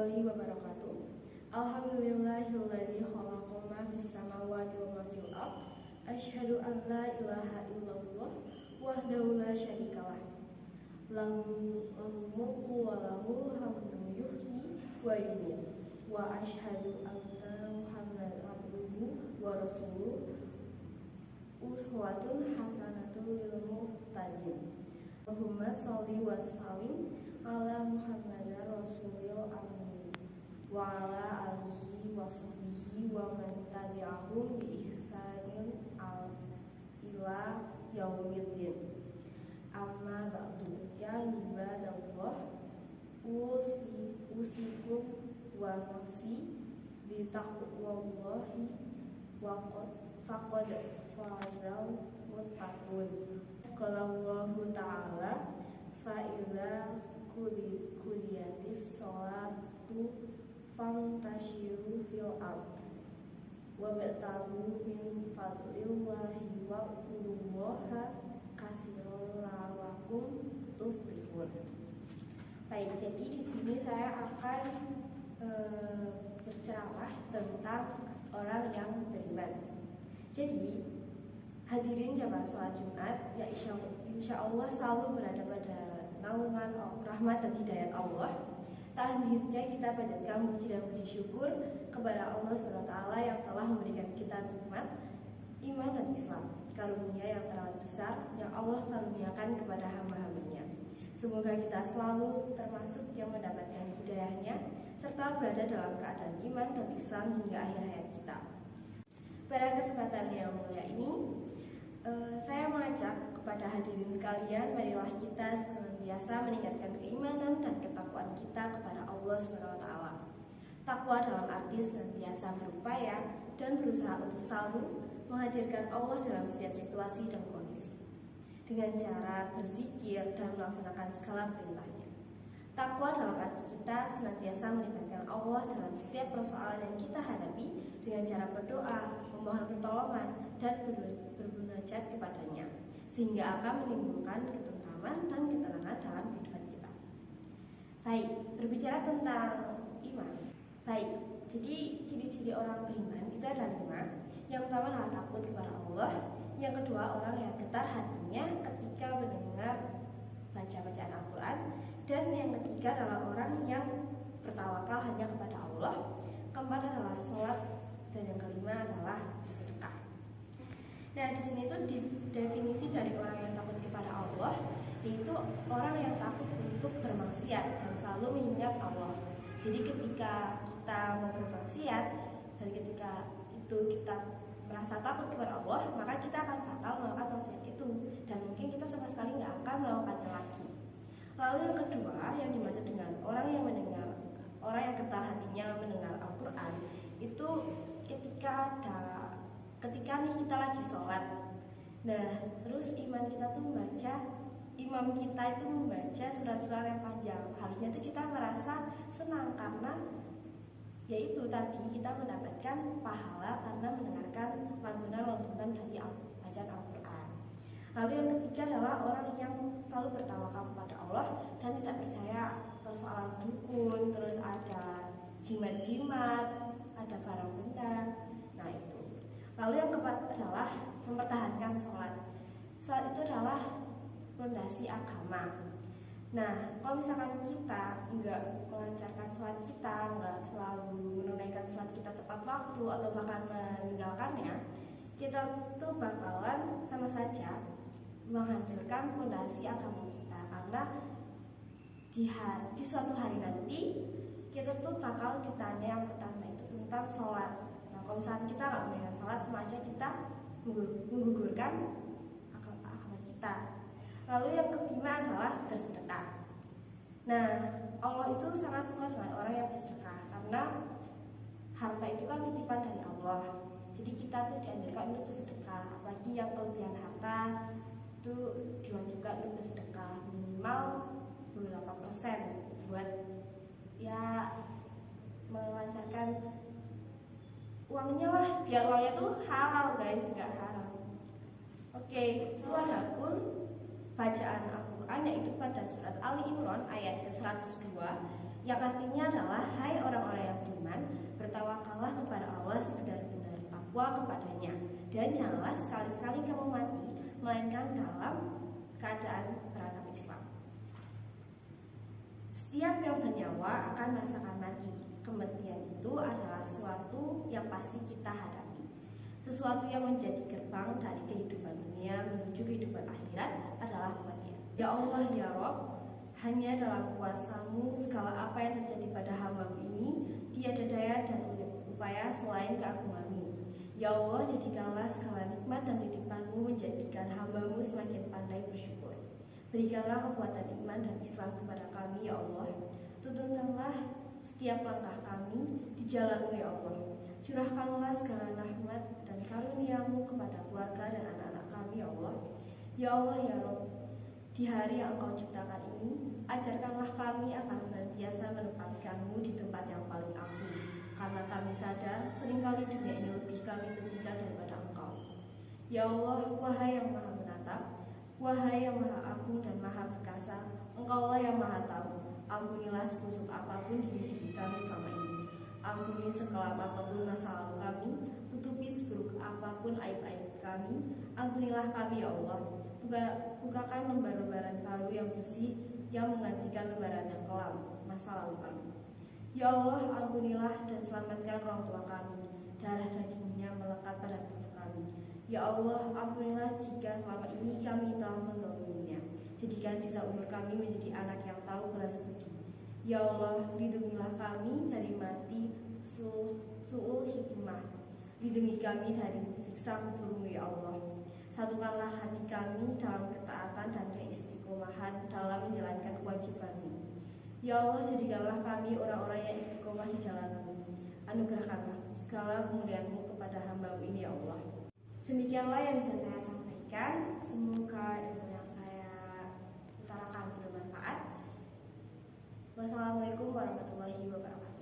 warahmatullahi wabarakatuh. Alhamdulillahilladzi khalaqa ma fis samawati wa ma fil ardh. Asyhadu an la ilaha illallah wahdahu la syarikalah. Lahul mulku wa lahul hamdu yuhyi wa yumiit. Wa asyhadu anna Muhammadan abduhu wa rasuluh. Uswatun hasanatun lil muttaqin. Allahumma sholli wa sallim ala Muhammadin rasulil amin wa ala alihi wa sahbihi wa man tabi'ahum bi ihsanin ila yaumiddin. Amma ba'du, ya ibadallah, usikum wa nafsi bi taqwallahi wa faqad fazal muttaqun. Qala Allahu ta'ala, fa idza qudiyatis sholatu fantashiru fil ardh wabtaghu min fadlillahi wa qudullaha katsiran la'allakum tuflihun. Baik, jadi di sini saya akan berceramah tentang orang yang beriman. Jadi hadirin jamaah sholat Jumat, ya insya Allah selalu berada pada naungan rahmat dan hidayat Allah. Tak henti kita panjatkan puji dan puji syukur kepada Allah SWT yang telah memberikan kita nikmat iman dan Islam, karunia yang teramat besar yang Allah karuniakan kepada hamba-hambanya. Semoga kita selalu termasuk yang mendapatkan hidayahnya serta berada dalam keadaan iman dan Islam hingga akhir hayat kita. Pada kesempatan yang mulia ini, saya mengajak kepada hadirin sekalian, marilah kita senantiasa meningkatkan keimanan dan ketakwaan kita kepada Allah SWT. Takwa dalam arti senantiasa berupaya dan berusaha untuk selalu menghadirkan Allah dalam setiap situasi dan kondisi, dengan cara berzikir dan melaksanakan segala perintahnya. Takwa dalam arti kita senantiasa melibatkan Allah dalam setiap persoalan yang kita hadapi dengan cara berdoa, memohon pertolongan, dan bermunajat kepadanya, sehingga akan menimbulkan ketentraman dan ketenangan dalam kehidupan kita. Baik, berbicara tentang iman. Baik, jadi ciri-ciri orang beriman itu ada 5. Yang pertama adalah takut kepada Allah. Yang kedua, orang yang getar hatinya ketika mendengar bacaan Al-Quran. Dan yang ketiga adalah orang yang bertawakal hanya kepada Allah. Keempat adalah sholat. Dan yang kelima adalah bersedekah. Nah, di sini tuh definisi dari orang yang takut kepada Allah, yaitu orang yang takut untuk bermaksiat dan selalu mengingat Allah. Jadi ketika kita mau bermaksiat dan ketika itu kita merasa takut kepada Allah, maka kita akan batal melakukan maksiat itu dan mungkin kita sama sekali nggak akan melakukannya lagi. Lalu yang kedua yang dimaksud dengan orang yang yang getar hatinya mendengar Al-Quran itu ketika nih kita lagi sholat. Nah, terus imam kita itu membaca surat-surat yang panjang. Harusnya tuh kita merasa senang karena yaitu tadi kita mendapatkan pahala karena mendengarkan lantunan dari bacaan Al-Quran. Lalu yang ketiga adalah orang yang selalu bertawakal kepada Allah dan tidak percaya persoalan dukun, terus ada jimat-jimat, ada barang benda. Nah itu. Lalu yang keempat adalah mempertahankan sholat. Sholat itu adalah fondasi agama. Nah, kalau misalkan kita nggak melancarkan sholat kita, nggak selalu menunaikan sholat kita tepat waktu atau bahkan meninggalkannya, kita tuh bakalan sama saja menghancurkan fondasi agama kita, karena di suatu hari nanti kita tuh bakal ditanya yang pertama itu tentang sholat. Nah, kalau misalkan kita nggak menunaikan sholat, sama aja kita menggugurkan agama kita. Lalu yang kelima adalah bersedekah. Nah, Allah itu sangat suka dengan orang yang bersedekah karena harta itu kan titipan dari Allah. Jadi kita tuh dianjurkan untuk bersedekah. Apalagi yang kelebihan harta itu diwajibkan untuk bersedekah minimal 28% buat ya melancarkan uangnya lah, biar uangnya tuh halal guys, nggak haram. Oke, itu ada pun bacaan Al-Quran Al-Quran, yaitu pada surat Ali Imran ayat ke-102, yang artinya adalah, hai orang-orang yang beriman, bertawakallah kepada Allah sebenar-benar takwa kepadanya, dan janganlah sekali-sekali kamu mati melainkan dalam keadaan beragama Islam. Setiap yang bernyawa akan merasakan mati. Kematian itu adalah sesuatu yang pasti kita hadapi, sesuatu yang menjadi gerbang dari kehidupan dunia menuju kehidupan akhirat adalah kematian. Ya Allah, ya Rabb, hanya dalam kuasa-Mu segala apa yang terjadi pada hamba-Mu ini tiada daya dan upaya selain keagungan-Mu. Ya Allah, jadikanlah segala nikmat dan titipan-Mu menjadikan hamba-Mu semakin pandai bersyukur. Berikanlah kekuatan iman dan Islam kepada kami, ya Allah. Tuntunkanlah setiap langkah kami di jalan-Mu, ya Allah. Curahkanlah segala rahmat dan karunia-Mu kepada keluarga dan anak-anak kami, ya Allah. Ya Allah, ya Rabb, di hari yang Engkau ciptakan ini, ajarkanlah kami akan senantiasa menempatkan-Mu di tempat yang paling agung, karena kami sadar seringkali dunia ini lebih kami pentingkan daripada Engkau. Ya Allah, wahai yang maha menatap, wahai yang maha agung dan maha perkasa, Engkaulah yang maha tahu. Ampunilah sebusuk apapun di hidup kami selama ini. Ampuni sekelam apapun masa lalu kami. Tutupi seburuk apapun aib-aib kami. Ampunilah kami, ya Allah. Bukakan lembar-lembaran baru yang bersih, yang menggantikan lembaran yang kelam masa lalu kami. Ya Allah, ampunilah dan selamatkan orang tua kami. Darah dagingnya melekat pada tubuh kami. Ya Allah, ampunilah jika selama ini kami telah menzaliminya. Jadikan sisa umur kami menjadi anak yang tahu belas budi. Ya Allah, lindungilah kami dari mati su'ul hikmah. Lindungi kami dari siksa kubur-Mu, ya Allah. Satukanlah hati kami dalam ketaatan dan keistiqomahan dalam menjalankan kewajiban-Mu. Ya Allah, jadikanlah kami orang-orang yang istiqomah di jalan-Mu. Anugerahkanlah segala kemuliaan-Mu kepada hamba-Mu ini, ya Allah. Demikianlah yang bisa saya sampaikan. Semoga ilmu yang saya utarakan bermanfaat. Wassalamualaikum warahmatullahi wabarakatuh.